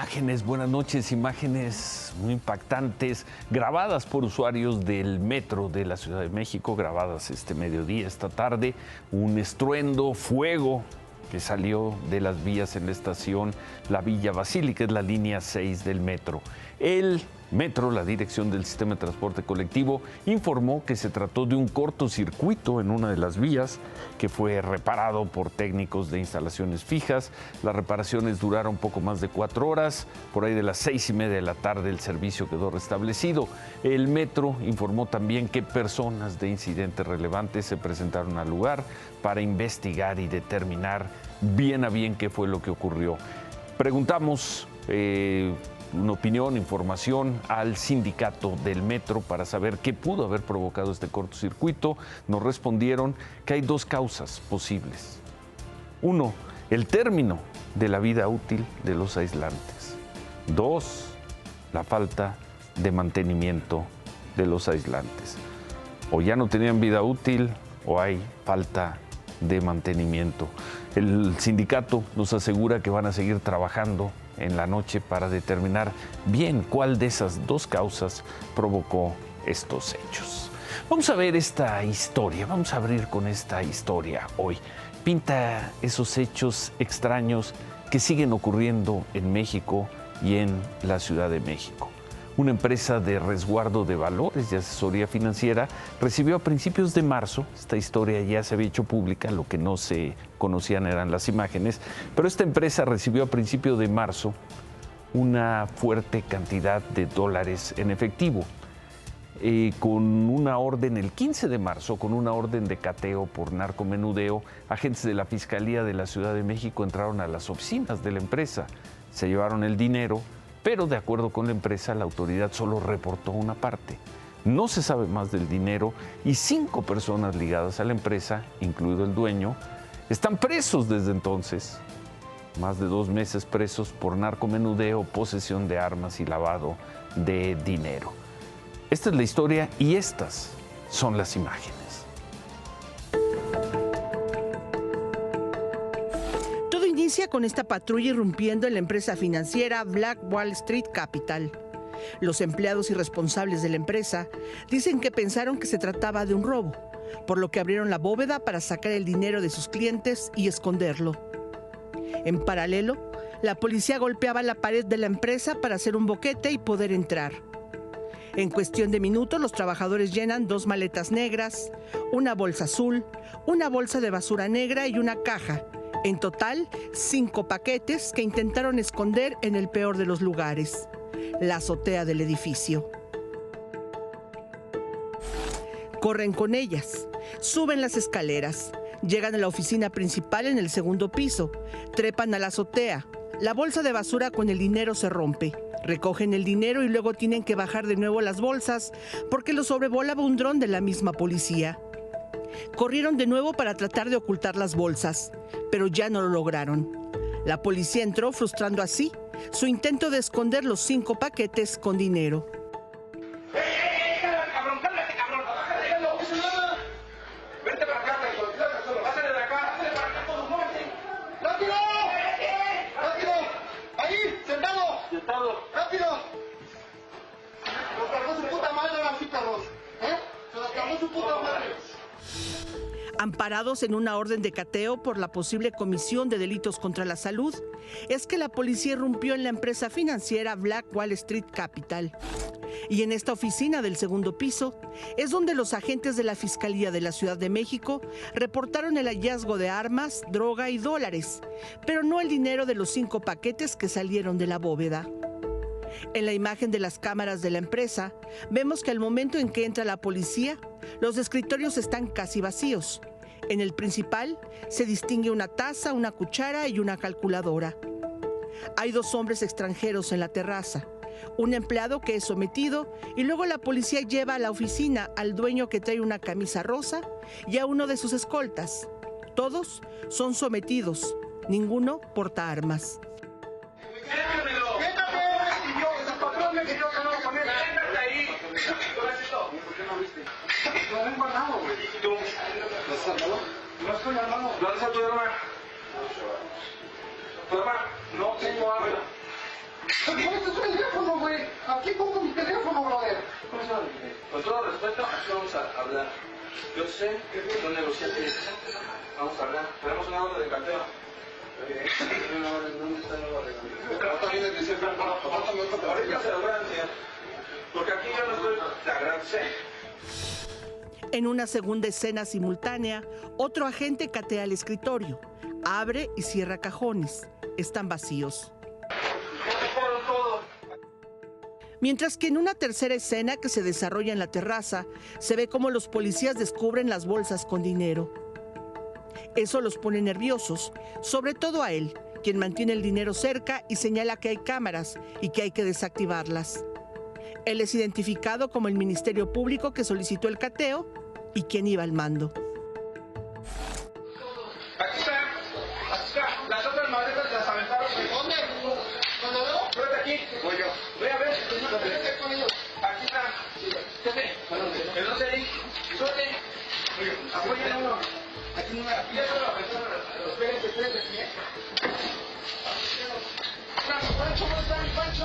imágenes, buenas noches, imágenes muy impactantes, grabadas por usuarios del metro de la Ciudad de México, grabadas este mediodía, esta tarde, un estruendo, fuego que salió de las vías en la estación La Villa Basílica, es la línea 6 del metro. El metro, la dirección del sistema de transporte colectivo, informó que se trató de un cortocircuito en una de las vías que fue reparado por técnicos de instalaciones fijas. Las reparaciones duraron poco más de 4 horas. Por ahí de las 6:30 de la tarde el servicio quedó restablecido. El metro informó también que personas de incidentes relevantes se presentaron al lugar para investigar y determinar bien a bien qué fue lo que ocurrió. Preguntamos una opinión, información al sindicato del metro para saber qué pudo haber provocado este cortocircuito. Nos respondieron que hay 2 causas posibles. 1, el término de la vida útil de los aislantes. 2, la falta de mantenimiento de los aislantes. O ya no tenían vida útil o hay falta de mantenimiento. El sindicato nos asegura que van a seguir trabajando en la noche para determinar bien cuál de esas 2 causas provocó estos hechos. Vamos a ver esta historia, vamos a abrir con esta historia hoy. Pinta esos hechos extraños que siguen ocurriendo en México y en la Ciudad de México. Una empresa de resguardo de valores y asesoría financiera recibió a principios de marzo, esta historia ya se había hecho pública, lo que no se conocían eran las imágenes, pero esta empresa recibió a principios de marzo una fuerte cantidad de dólares en efectivo. Con una orden el 15 de marzo, con una orden de cateo por narcomenudeo, agentes de la Fiscalía de la Ciudad de México entraron a las oficinas de la empresa, se llevaron el dinero, pero de acuerdo con la empresa, la autoridad solo reportó una parte. No se sabe más del dinero y 5 personas ligadas a la empresa, incluido el dueño, están presos desde entonces. Más de 2 meses presos por narcomenudeo, posesión de armas y lavado de dinero. Esta es la historia y estas son las imágenes. Inicia con esta patrulla irrumpiendo en la empresa financiera Black Wall Street Capital. Los empleados y responsables de la empresa dicen que pensaron que se trataba de un robo, por lo que abrieron la bóveda para sacar el dinero de sus clientes y esconderlo. En paralelo, la policía golpeaba la pared de la empresa para hacer un boquete y poder entrar. En cuestión de minutos, los trabajadores llenan 2 maletas negras, una bolsa azul, una bolsa de basura negra y una caja. En total, 5 paquetes que intentaron esconder en el peor de los lugares, la azotea del edificio. Corren con ellas, suben las escaleras, llegan a la oficina principal en el 2º piso, trepan a la azotea. La bolsa de basura con el dinero se rompe. Recogen el dinero y luego tienen que bajar de nuevo las bolsas porque lo sobrevolaba un dron de la misma policía. Corrieron de nuevo para tratar de ocultar las bolsas, pero ya no lo lograron. La policía entró frustrando así su intento de esconder los 5 paquetes con dinero. ¡Cabrón, cálmate, cabrón! ¡Vente para acá, pásale de acá! ¡Pásale para acá, todos muerten! ¡Rápido! ¡Rápido! ¡Ahí! ¡Sentado! ¡Sentado! ¡Rápido! Nos cargó su puta madre, así, Carlos. Se nos cargó su puta madre. Amparados en una orden de cateo por la posible comisión de delitos contra la salud, es que la policía irrumpió en la empresa financiera Black Wall Street Capital. Y en esta oficina del 2º piso es donde los agentes de la Fiscalía de la Ciudad de México reportaron el hallazgo de armas, droga y dólares, pero no el dinero de los 5 paquetes que salieron de la bóveda. En la imagen de las cámaras de la empresa, vemos que al momento en que entra la policía, los escritorios están casi vacíos. En el principal se distingue una taza, una cuchara y una calculadora. Hay 2 hombres extranjeros en la terraza, un empleado que es sometido y luego la policía lleva a la oficina al dueño que trae una camisa rosa y a uno de sus escoltas. Todos son sometidos, ninguno porta armas. No estoy armado. ¿Dónde está tu hermana? Tu hermana, no tengo arma. Pues este es mi teléfono, güey. Aquí pongo mi teléfono, brother. Con todo respeto, aquí vamos a hablar. Yo sé que son negociantes. Vamos a hablar. Tenemos una orden de carteo. ¿Dónde está la orden? También es decir, Ahorita se lo voy a enseñar. Porque aquí yo no estoy de agradecer. En una segunda escena simultánea, otro agente catea el escritorio, abre y cierra cajones. Están vacíos. Mientras que en una tercera escena que se desarrolla en la terraza, se ve cómo los policías descubren las bolsas con dinero. Eso los pone nerviosos, sobre todo a él, quien mantiene el dinero cerca y señala que hay cámaras y que hay que desactivarlas. Él es identificado como el Ministerio Público que solicitó el cateo y quien iba al mando. Aquí está. Las otras maletas las aventaron. ¿Dónde? ¿Dónde veo? Súbete aquí. Voy yo. Voy a ver. Aquí está. Que no se ahí. Súbete. Apoyen a uno. Aquí no me la pierdo. Espérense. Pancho, ¿dónde está mi Pancho?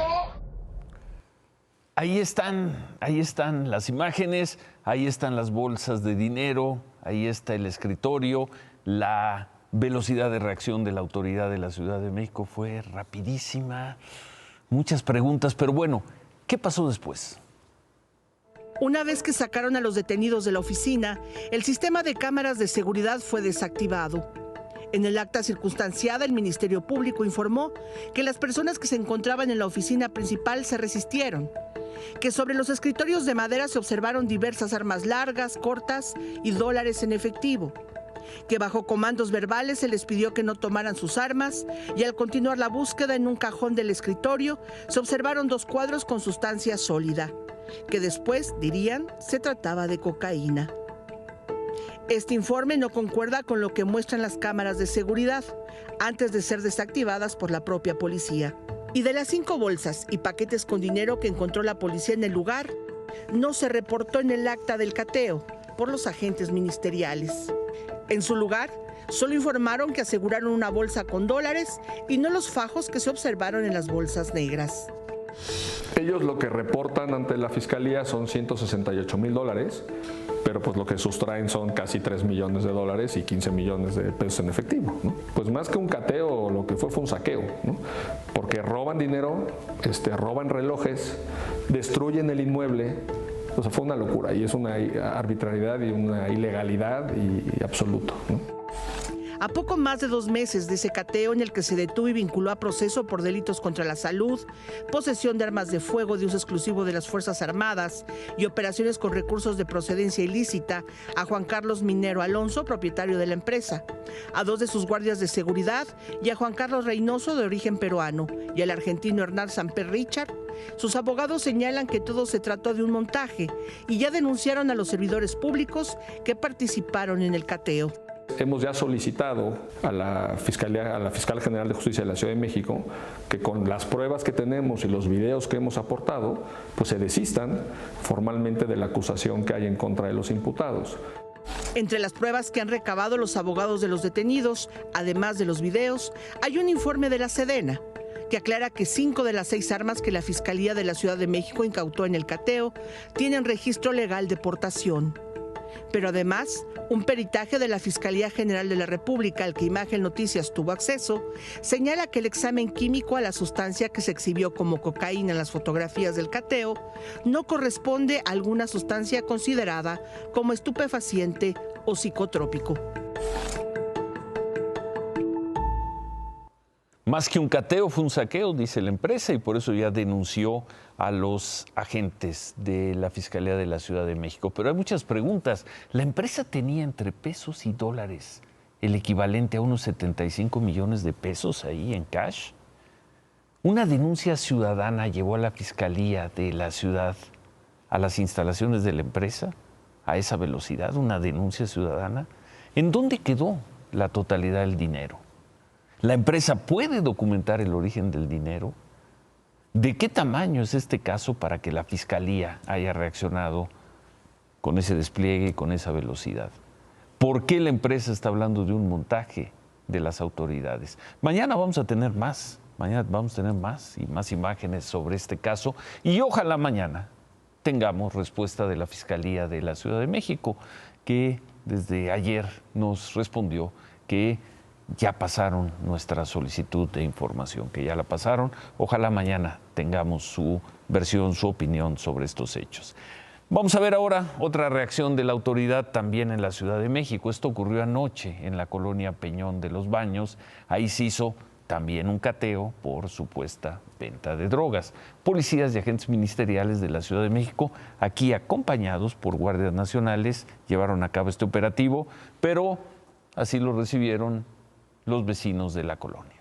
Ahí están las imágenes, ahí están las bolsas de dinero, ahí está el escritorio. La velocidad de reacción de la autoridad de la Ciudad de México fue rapidísima. Muchas preguntas, pero bueno, ¿qué pasó después? Una vez que sacaron a los detenidos de la oficina, el sistema de cámaras de seguridad fue desactivado. En el acta circunstanciada, el Ministerio Público informó que las personas que se encontraban en la oficina principal se resistieron, que sobre los escritorios de madera se observaron diversas armas largas, cortas y dólares en efectivo, que bajo comandos verbales se les pidió que no tomaran sus armas y al continuar la búsqueda en un cajón del escritorio se observaron 2 cuadros con sustancia sólida, que después, dirían, se trataba de cocaína. Este informe no concuerda con lo que muestran las cámaras de seguridad antes de ser desactivadas por la propia policía. Y de las 5 bolsas y paquetes con dinero que encontró la policía en el lugar, no se reportó en el acta del cateo por los agentes ministeriales. En su lugar, solo informaron que aseguraron una bolsa con dólares y no los fajos que se observaron en las bolsas negras. Ellos lo que reportan ante la fiscalía son $168,000, pero pues lo que sustraen son casi $3 millones y 15 millones de pesos en efectivo, ¿no? Pues más que un cateo, lo que fue un saqueo, ¿no? Porque roban dinero, roban relojes, destruyen el inmueble. O sea, fue una locura y es una arbitrariedad y una ilegalidad y absoluto, ¿no? A poco más de 2 meses de ese cateo en el que se detuvo y vinculó a proceso por delitos contra la salud, posesión de armas de fuego de uso exclusivo de las Fuerzas Armadas y operaciones con recursos de procedencia ilícita a Juan Carlos Minero Alonso, propietario de la empresa, a 2 de sus guardias de seguridad y a Juan Carlos Reynoso, de origen peruano, y al argentino Hernán Samper Richard, sus abogados señalan que todo se trató de un montaje y ya denunciaron a los servidores públicos que participaron en el cateo. Hemos ya solicitado a la Fiscal General de Justicia de la Ciudad de México que con las pruebas que tenemos y los videos que hemos aportado, pues se desistan formalmente de la acusación que hay en contra de los imputados. Entre las pruebas que han recabado los abogados de los detenidos, además de los videos, hay un informe de la Sedena que aclara que 5 de las 6 armas que la Fiscalía de la Ciudad de México incautó en el cateo tienen registro legal de portación. Pero además, un peritaje de la Fiscalía General de la República, al que Imagen Noticias tuvo acceso, señala que el examen químico a la sustancia que se exhibió como cocaína en las fotografías del cateo no corresponde a alguna sustancia considerada como estupefaciente o psicotrópico. Más que un cateo, fue un saqueo, dice la empresa, y por eso ya denunció a los agentes de la Fiscalía de la Ciudad de México. Pero hay muchas preguntas. ¿La empresa tenía entre pesos y dólares el equivalente a unos 75 millones de pesos ahí en cash? Una denuncia ciudadana llevó a la Fiscalía de la Ciudad a las instalaciones de la empresa a esa velocidad, una denuncia ciudadana. ¿En dónde quedó la totalidad del dinero? ¿La empresa puede documentar el origen del dinero? ¿De qué tamaño es este caso para que la Fiscalía haya reaccionado con ese despliegue y con esa velocidad? ¿Por qué la empresa está hablando de un montaje de las autoridades? Mañana vamos a tener más Mañana vamos a tener más y más imágenes sobre este caso y ojalá mañana tengamos respuesta de la Fiscalía de la Ciudad de México, que desde ayer nos respondió que ya pasaron nuestra solicitud de información, que ya la pasaron. Ojalá mañana tengamos su versión, su opinión sobre estos hechos. Vamos a ver ahora otra reacción de la autoridad también en la Ciudad de México. Esto ocurrió anoche en la colonia Peñón de los Baños. Ahí se hizo también un cateo por supuesta venta de drogas. Policías y agentes ministeriales de la Ciudad de México, aquí acompañados por guardias nacionales, llevaron a cabo este operativo, pero así lo recibieron los vecinos de la colonia.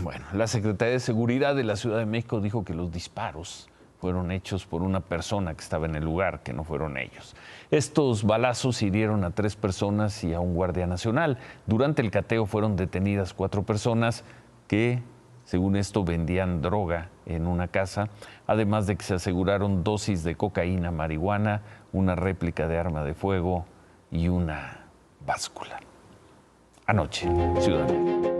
Bueno, la Secretaría de Seguridad de la Ciudad de México dijo que los disparos fueron hechos por una persona que estaba en el lugar, que no fueron ellos. Estos balazos hirieron a 3 personas y a un guardia nacional. Durante el cateo fueron detenidas 4 personas que, según esto, vendían droga en una casa, además de que se aseguraron dosis de cocaína, marihuana, una réplica de arma de fuego y una báscula. Anoche, Ciudad de México.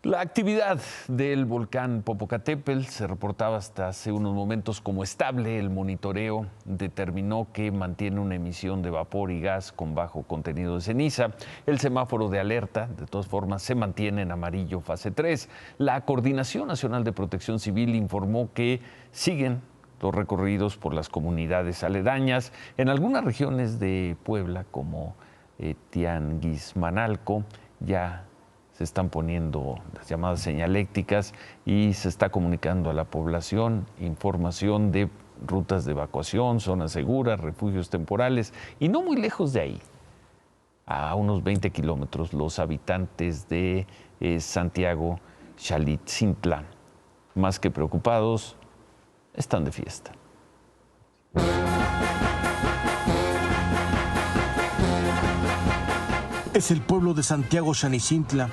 La actividad del volcán Popocatépetl se reportaba hasta hace unos momentos como estable. El monitoreo determinó que mantiene una emisión de vapor y gas con bajo contenido de ceniza. El semáforo de alerta, de todas formas, se mantiene en amarillo fase 3. La Coordinación Nacional de Protección Civil informó que siguen los recorridos por las comunidades aledañas. En algunas regiones de Puebla, como Tianguismanalco, ya se están poniendo las llamadas señalécticas y se está comunicando a la población información de rutas de evacuación, zonas seguras, refugios temporales. Y no muy lejos de ahí, a unos 20 kilómetros, los habitantes de Santiago Xalitzintla, más que preocupados, están de fiesta. Es el pueblo de Santiago Xalitzintla,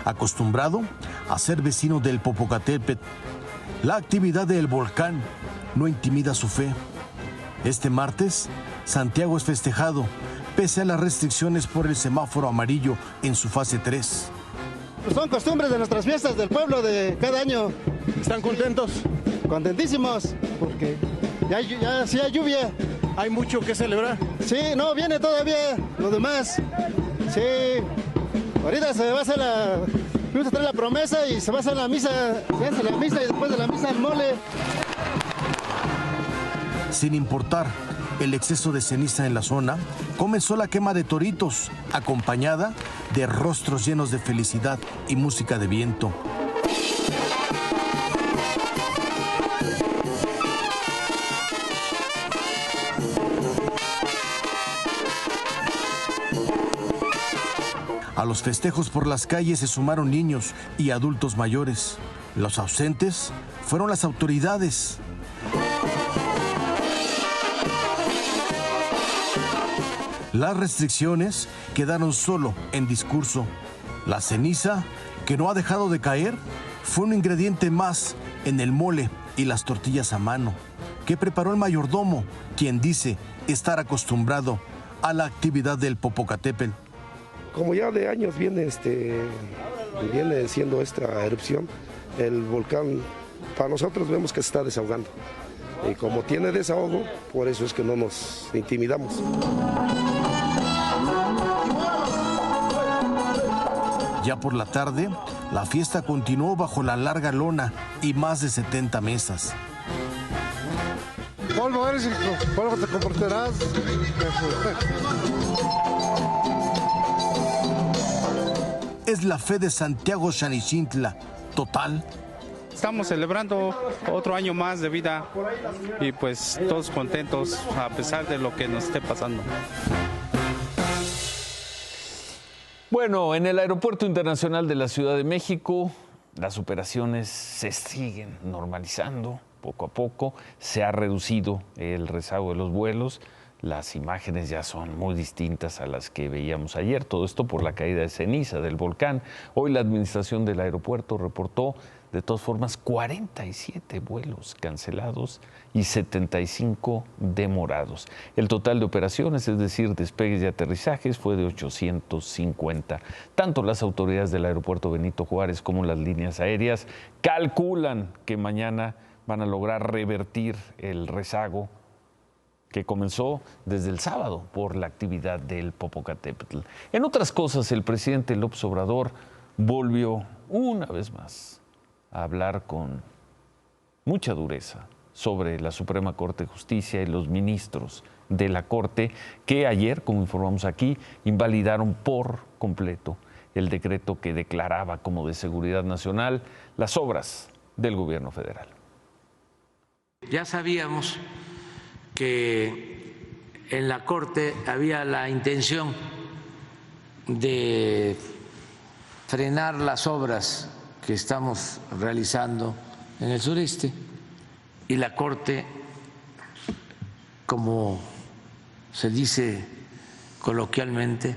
acostumbrado a ser vecino del Popocatépetl. La actividad del volcán no intimida su fe. Este martes, Santiago es festejado, pese a las restricciones por el semáforo amarillo en su fase 3. Son costumbres de nuestras fiestas del pueblo de cada año. ¿Están contentos? Contentísimos, porque ya sí hay lluvia. ¿Hay mucho que celebrar? Sí, no, viene todavía lo demás. Sí, ahorita se va a hacer vamos a traer la promesa y se va a hacer la misa, se hace la misa y después de la misa el mole. Sin importar el exceso de ceniza en la zona, comenzó la quema de toritos, acompañada de rostros llenos de felicidad y música de viento. A los festejos por las calles se sumaron niños y adultos mayores. Los ausentes fueron las autoridades. Las restricciones quedaron solo en discurso. La ceniza, que no ha dejado de caer, fue un ingrediente más en el mole y las tortillas a mano, que preparó el mayordomo, quien dice estar acostumbrado a la actividad del Popocatépetl. Como ya de años viene siendo esta erupción, el volcán, para nosotros vemos que se está desahogando. Y como tiene desahogo, por eso es que no nos intimidamos. Ya por la tarde, la fiesta continuó bajo la larga lona y más de 70 mesas. Polvo eres y polvo te comportarás. es la fe de Santiago Xanichintla total. Estamos celebrando otro año más de vida y pues todos contentos a pesar de lo que nos esté pasando. Bueno, en el Aeropuerto Internacional de la Ciudad de México, las operaciones se siguen normalizando poco a poco. Se ha reducido el rezago de los vuelos. Las imágenes ya son muy distintas a las que veíamos ayer. Todo esto por la caída de ceniza del volcán. Hoy la administración del aeropuerto reportó, de todas formas, 47 vuelos cancelados y 75 demorados. El total de operaciones, es decir, despegues y aterrizajes, fue de 850. Tanto las autoridades del aeropuerto Benito Juárez como las líneas aéreas calculan que mañana van a lograr revertir el rezago que comenzó desde el sábado por la actividad del Popocatépetl. En otras cosas, el presidente López Obrador volvió una vez más a hablar con mucha dureza sobre la Suprema Corte de Justicia y los ministros de la Corte que ayer, como informamos aquí, invalidaron por completo el decreto que declaraba como de seguridad nacional las obras del gobierno federal. Ya sabíamos que en la Corte había la intención de frenar las obras que estamos realizando en el sureste y la Corte, como se dice coloquialmente,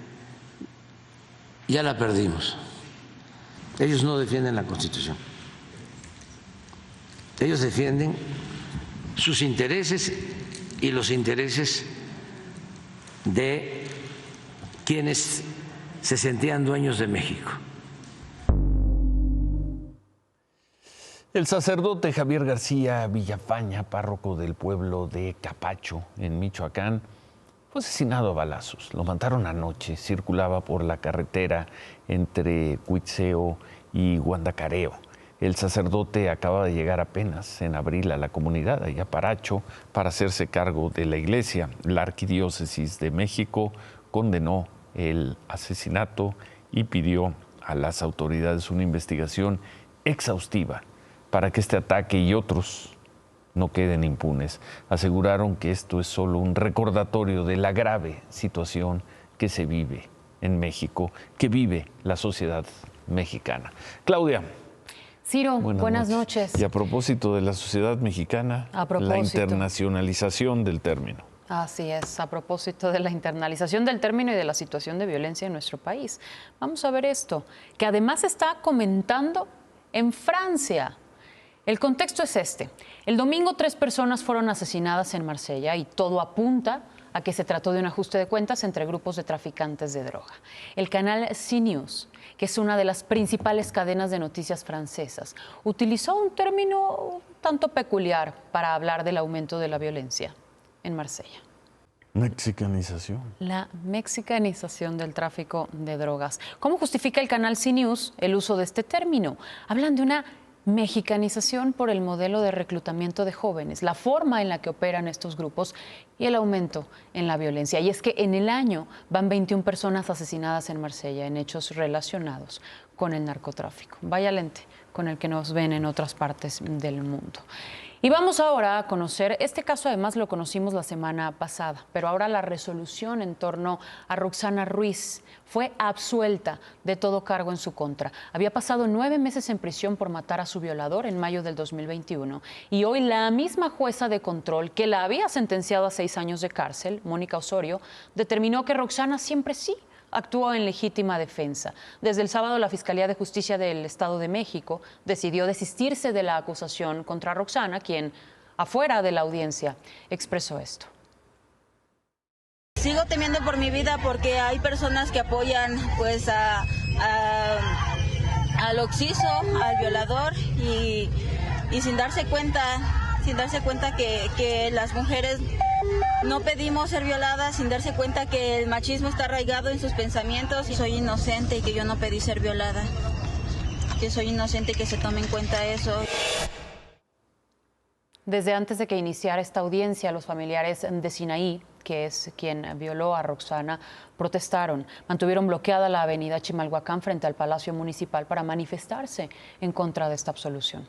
ya la perdimos. Ellos no defienden la Constitución. Ellos defienden sus intereses y los intereses de quienes se sentían dueños de México. El sacerdote Javier García Villafaña, párroco del pueblo de Capacho, en Michoacán, fue asesinado a balazos. Lo mataron anoche. Circulaba por la carretera entre Cuitzeo y Guandacareo. El sacerdote acaba de llegar apenas en abril a la comunidad, allá Paracho, para hacerse cargo de la iglesia. La Arquidiócesis de México condenó el asesinato y pidió a las autoridades una investigación exhaustiva para que este ataque y otros no queden impunes. Aseguraron que esto es solo un recordatorio de la grave situación que se vive en México, que vive la sociedad mexicana. Claudia. Ciro, buenas noches. Y a propósito de la sociedad mexicana, la internacionalización del término. Así es, a propósito de la internalización del término y de la situación de violencia en nuestro país. Vamos a ver esto, que además está comentando en Francia. El contexto es este. El domingo 3 personas fueron asesinadas en Marsella y todo apunta a que se trató de un ajuste de cuentas entre grupos de traficantes de droga. El canal CNews, que es una de las principales cadenas de noticias francesas, utilizó un término un tanto peculiar para hablar del aumento de la violencia en Marsella. Mexicanización. La mexicanización del tráfico de drogas. ¿Cómo justifica el canal CNews el uso de este término? Hablan de una mexicanización por el modelo de reclutamiento de jóvenes, la forma en la que operan estos grupos y el aumento en la violencia. Y es que en el año van 21 personas asesinadas en Marsella en hechos relacionados con el narcotráfico. Vaya lente con el que nos ven en otras partes del mundo. Y vamos ahora a conocer, este caso además lo conocimos la semana pasada, pero ahora la resolución en torno a Roxana Ruiz fue absuelta de todo cargo en su contra. Había pasado 9 meses en prisión por matar a su violador en mayo del 2021 y hoy la misma jueza de control que la había sentenciado a 6 años de cárcel, Mónica Osorio, determinó que Roxana siempre sí actuó en legítima defensa. Desde el sábado, la Fiscalía de Justicia del Estado de México decidió desistirse de la acusación contra Roxana, quien, afuera de la audiencia, expresó esto. Sigo temiendo por mi vida porque hay personas que apoyan pues al occiso, al violador y sin darse cuenta que las mujeres no pedimos ser violadas, sin darse cuenta que el machismo está arraigado en sus pensamientos. Y soy inocente y que yo no pedí ser violada, que soy inocente y que se tome en cuenta eso. Desde antes de que iniciara esta audiencia, los familiares de Sinaí que es quien violó a Roxana, protestaron. Mantuvieron bloqueada la avenida Chimalhuacán frente al Palacio Municipal para manifestarse en contra de esta absolución.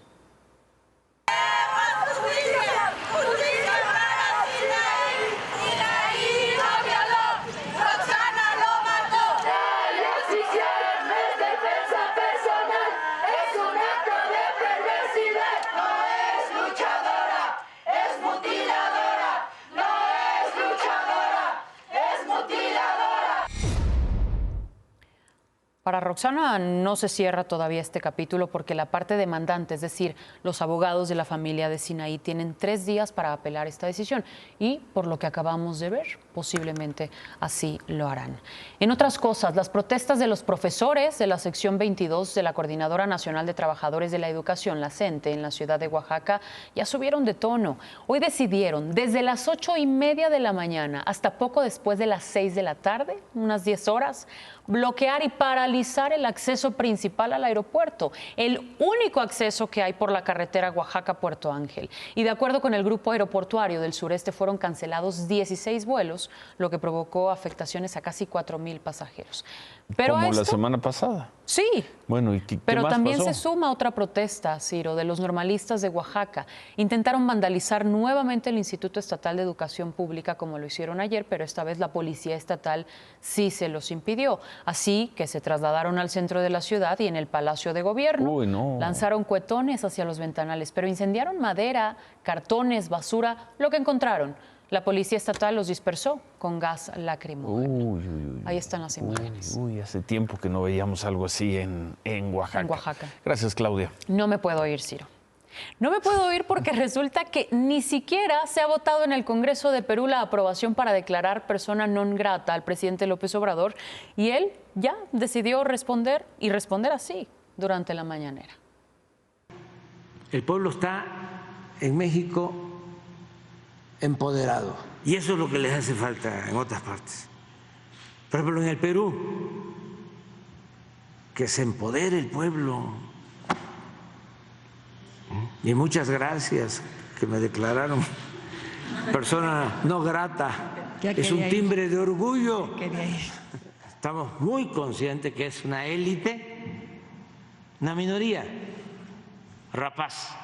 Para Roxana no se cierra todavía este capítulo porque la parte demandante, es decir, los abogados de la familia de Sinaí, tienen 3 días para apelar esta decisión y, por lo que acabamos de ver, posiblemente así lo harán. En otras cosas, las protestas de los profesores de la sección 22 de la Coordinadora Nacional de Trabajadores de la Educación, la CENTE, en la ciudad de Oaxaca, ya subieron de tono. Hoy decidieron, desde las 8:30 de la mañana hasta poco después de las 6 de la tarde, unas 10 horas, bloquear y paralizar el acceso principal al aeropuerto, el único acceso que hay por la carretera Oaxaca-Puerto Ángel. Y de acuerdo con el Grupo Aeroportuario del Sureste, fueron cancelados 16 vuelos, lo que provocó afectaciones a casi 4,000 pasajeros. Pero como la semana pasada. Sí. Bueno, ¿y qué Pero más también pasó? se suma otra protesta, Ciro, de los normalistas de Oaxaca. Intentaron vandalizar nuevamente el Instituto Estatal de Educación Pública como lo hicieron ayer, pero esta vez la Policía Estatal sí se los impidió. Así que se trasladaron al centro de la ciudad y en el Palacio de Gobierno lanzaron cuetones hacia los ventanales, pero incendiaron madera, cartones, basura, lo que encontraron. La Policía Estatal los dispersó con gas lacrimógeno. Ahí están las imágenes. Hace tiempo que no veíamos algo así en Oaxaca. En Oaxaca. Gracias, Claudia. No me puedo ir, Ciro. No me puedo ir porque resulta que ni siquiera se ha votado en el Congreso de Perú la aprobación para declarar persona non grata al presidente López Obrador y él ya decidió responder y responder así durante la mañanera. El pueblo está en México empoderado y eso es lo que les hace falta en otras partes. Por ejemplo, en el Perú, que se empodere el pueblo. Y muchas gracias que me declararon persona no grata. Es un timbre de orgullo. Estamos muy conscientes que es una élite, una minoría rapaz.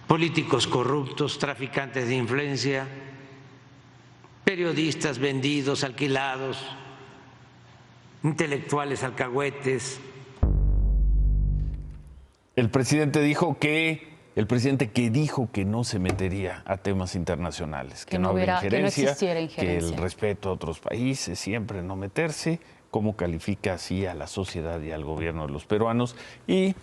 Políticos corruptos, traficantes de influencia, periodistas vendidos, alquilados, intelectuales alcahuetes. El presidente que dijo que no se metería a temas internacionales, que no habría injerencia, que el respeto a otros países, siempre no meterse, cómo califica así a la sociedad y al gobierno de los peruanos, y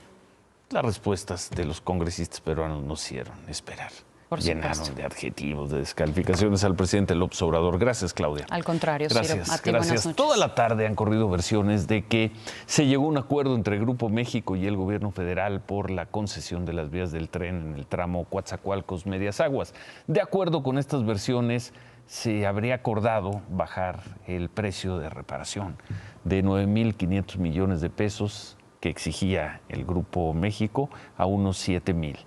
las respuestas de los congresistas peruanos nos hicieron esperar. Llenaron de adjetivos, de descalificaciones al presidente López Obrador. Gracias, Claudia. Al contrario, gracias, Ciro. A ti, gracias. Toda la tarde han corrido versiones de que se llegó a un acuerdo entre Grupo México y el gobierno federal por la concesión de las vías del tren en el tramo Coatzacoalcos-Medias Aguas. De acuerdo con estas versiones, se habría acordado bajar el precio de reparación de 9,500 millones de pesos que exigía el Grupo México a unos 7,000.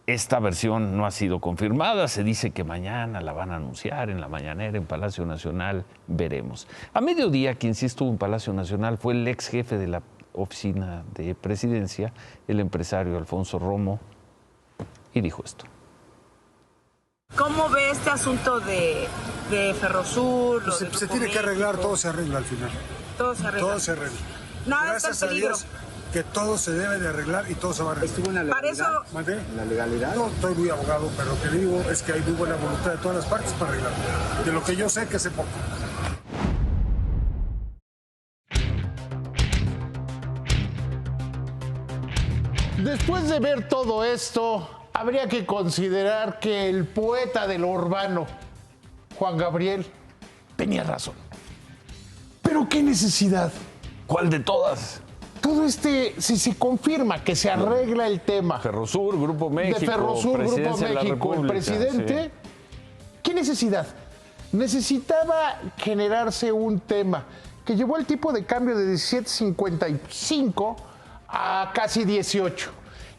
Esta versión no ha sido confirmada, se dice que mañana la van a anunciar en la mañanera en Palacio Nacional, veremos. A mediodía, quien sí estuvo en Palacio Nacional fue el ex jefe de la oficina de presidencia, el empresario Alfonso Romo, y dijo esto. ¿Cómo ve este asunto de Ferrosur? Pues se tiene que arreglar, todo se arregla al final. Todo se arregla. Todo se arregla. Nada Gracias está en a peligro. Dios que todo se debe de arreglar y todo se va a arreglar. ¿Estuvo en la legalidad? ¿Mandé? ¿En la legalidad? No estoy muy abogado, pero lo que digo es que hay muy buena voluntad de todas las partes para arreglar. De lo que yo sé, que sé poco. Después de ver todo esto, habría que considerar que el poeta de lo urbano, Juan Gabriel, tenía razón. ¿Pero qué necesidad? ¿Cuál de todas? Todo si se confirma que se arregla el tema. Ferrosur, Grupo México, de Ferrosur, Grupo de la México, el presidente. Sí. ¿Qué necesidad? Necesitaba generarse un tema que llevó el tipo de cambio de 17.55 a casi 18.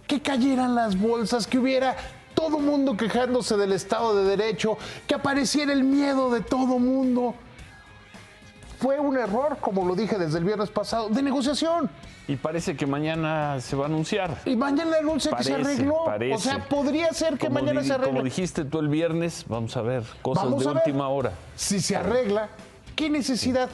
Que cayeran las bolsas, que hubiera todo mundo quejándose del Estado de Derecho, que apareciera el miedo de todo mundo. Fue un error, como lo dije desde el viernes pasado, de negociación. Y parece que mañana se va a anunciar. Y mañana anuncia que se arregló. O sea, podría ser que mañana se arregle. Como dijiste tú el viernes, vamos a ver cosas de última hora. Si se arregla, ¿qué necesidad?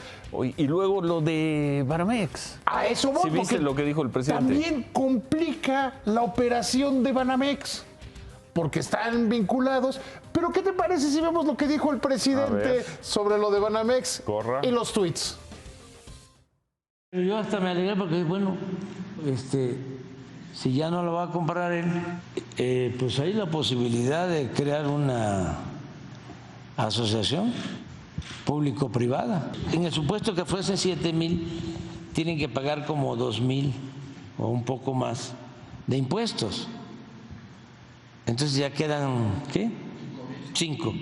Y luego lo de Banamex. A eso voy. ¿Sí viste lo que dijo el presidente? También complica la operación de Banamex, porque están vinculados. Pero ¿qué te parece si vemos lo que dijo el presidente sobre lo de Banamex y los tweets? Yo hasta me alegré porque, bueno, si ya no lo va a comprar él, pues hay la posibilidad de crear una asociación público-privada. En el supuesto que fuese 7,000, tienen que pagar como 2,000 o un poco más de impuestos. Entonces ya quedan, ¿qué? 5.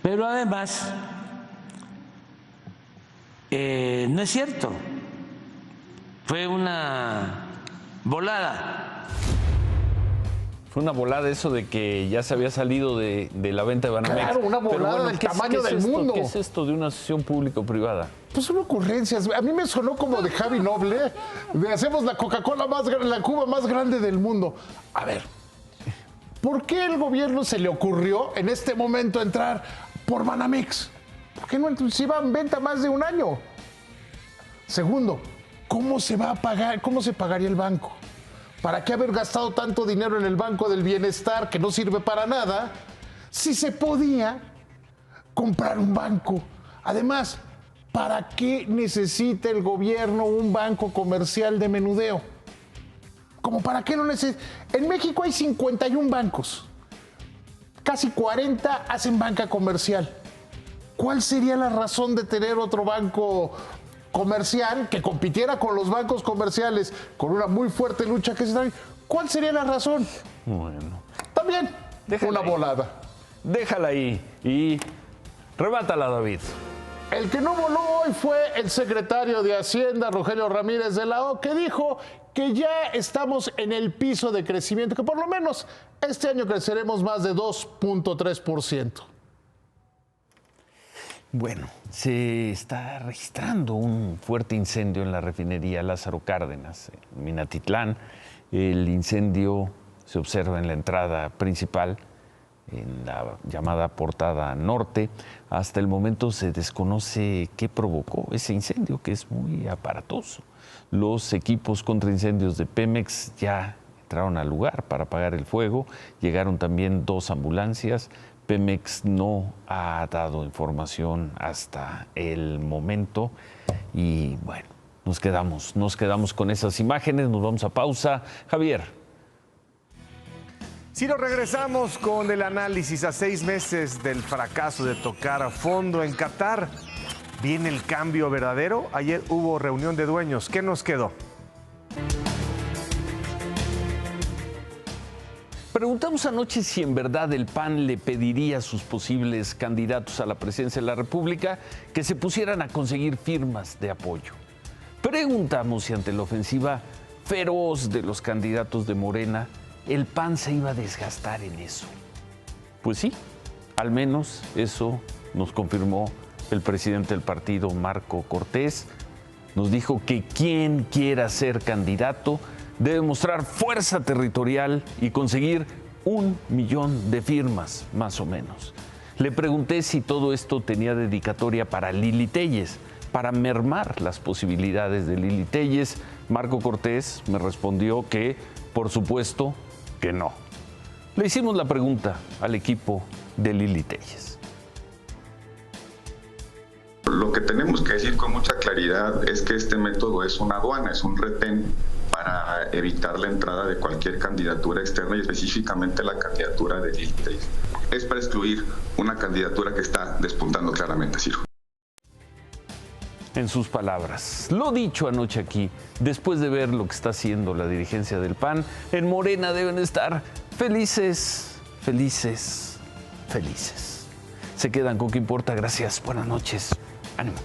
Pero además, no es cierto. Fue una volada. Fue una volada eso de que ya se había salido de la venta de Banamex. Claro, una volada del tamaño del mundo. ¿Qué es esto de una asociación público-privada? Pues son ocurrencias. A mí me sonó como de Javi Noble, de hacemos la Coca-Cola más grande, la Cuba más grande del mundo. A ver, ¿por qué el gobierno se le ocurrió en este momento entrar por Banamex? ¿Por qué no se iba en venta más de un año? Segundo, ¿cómo se va a pagar? ¿Cómo se pagaría el banco? ¿Para qué haber gastado tanto dinero en el Banco del Bienestar que no sirve para nada si se podía comprar un banco? Además, ¿para qué necesita el gobierno un banco comercial de menudeo? ¿Cómo para qué lo necesita? En México hay 51 bancos. Casi 40 hacen banca comercial. ¿Cuál sería la razón de tener otro banco comercial que compitiera con los bancos comerciales con una muy fuerte lucha que se da? ¿Cuál sería la razón? Bueno. También Déjala una volada. Déjala ahí y remátala, David. El que no voló hoy fue el secretario de Hacienda, Rogelio Ramírez de la O, que dijo que ya estamos en el piso de crecimiento, que por lo menos este año creceremos más de 2.3%. Bueno, se está registrando un fuerte incendio en la refinería Lázaro Cárdenas, en Minatitlán. El incendio se observa en la entrada principal, en la llamada Portada Norte. Hasta el momento se desconoce qué provocó ese incendio, que es muy aparatoso. Los equipos contra incendios de Pemex ya entraron al lugar para apagar el fuego. Llegaron también 2 ambulancias. Pemex no ha dado información hasta el momento y bueno, nos quedamos con esas imágenes, nos vamos a pausa. Javier. Si nos regresamos con el análisis a 6 meses del fracaso de tocar a fondo en Qatar, ¿viene el cambio verdadero? Ayer hubo reunión de dueños, ¿qué nos quedó? Preguntamos anoche si en verdad el PAN le pediría a sus posibles candidatos a la presidencia de la República que se pusieran a conseguir firmas de apoyo. Preguntamos si ante la ofensiva feroz de los candidatos de Morena, el PAN se iba a desgastar en eso. Pues sí, al menos eso nos confirmó el presidente del partido, Marco Cortés. Nos dijo que quien quiera ser candidato debe mostrar fuerza territorial y conseguir 1 millón de firmas, más o menos. Le pregunté si todo esto tenía dedicatoria para Lili Téllez, para mermar las posibilidades de Lili Téllez. Marco Cortés me respondió que, por supuesto, que no. Le hicimos la pregunta al equipo de Lili Téllez. Lo que tenemos que decir con mucha claridad es que este método es una aduana, es un retén para evitar la entrada de cualquier candidatura externa y específicamente la candidatura de Lili Téllez. Es para excluir una candidatura que está despuntando claramente, Ciro. En sus palabras, lo dicho anoche aquí, después de ver lo que está haciendo la dirigencia del PAN, en Morena deben estar felices, felices, felices. Se quedan con ¿Qué importa? Gracias, buenas noches, ánimo.